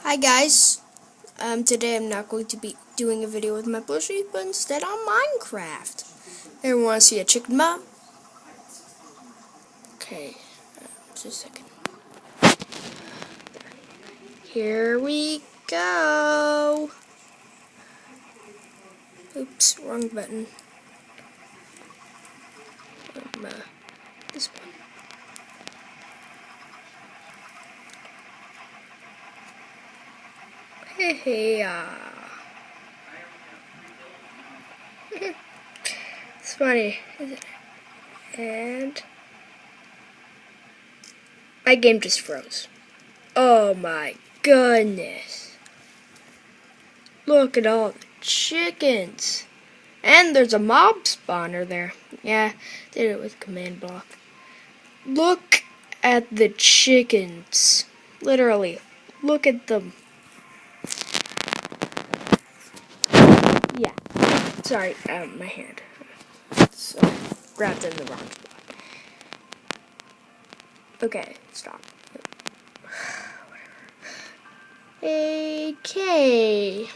Hi guys, today I'm not going to be doing a video with my plushie, but instead on Minecraft. Everyone want to see a chicken mom? Okay, just a second. Here we go. Oops, wrong button. This one. Hey, it's funny, isn't it? And my game just froze. Oh my goodness. Look at all the chickens. And there's a mob spawner there. Yeah, did it with command block. Look at the chickens. Literally, look at them. Yeah. Sorry, my hand. So, grabbed in the wrong spot. Okay, stop. Okay.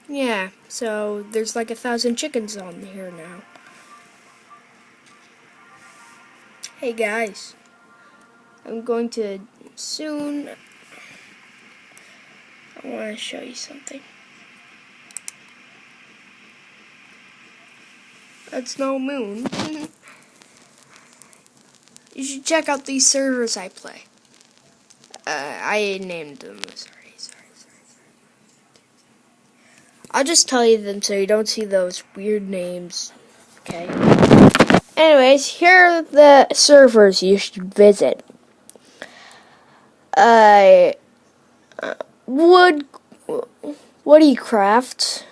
Yeah, so there's like 1,000 chickens on here now. Hey guys, I'm going to soon. I want to show you something. That's no moon. You should check out these servers I play. I named them. Sorry. I'll just tell you them so you don't see those weird names. Okay. Anyways, here are the servers you should visit. Woodycraft,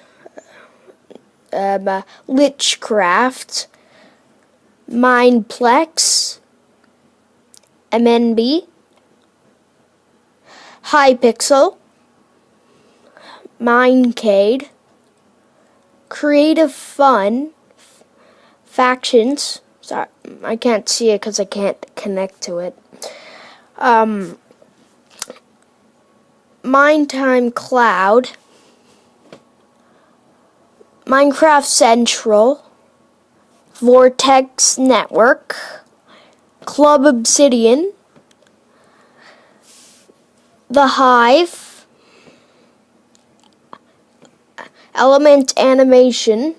Lichcraft, Mineplex, MNB, Hypixel, Minecade, Creative Fun, Factions. Sorry, I can't see it because I can't connect to it. Mindtime Cloud, Minecraft Central, Vortex Network, Club Obsidian, The Hive, Element Animation,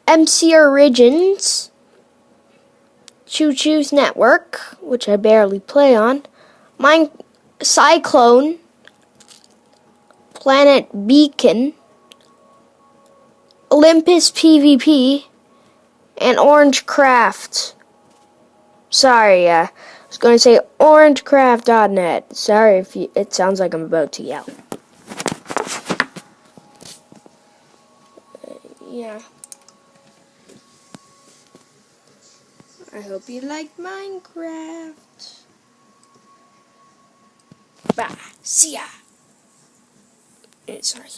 MC Origins, Choo Choo's Network, which I barely play on, Cyclone, Planet Beacon, Olympus PvP, and Orangecraft. Sorry, I was going to say orangecraft.net. Sorry if it sounds like I'm about to yell. Yeah. I hope you like Minecraft. Bye. See ya. Sorry.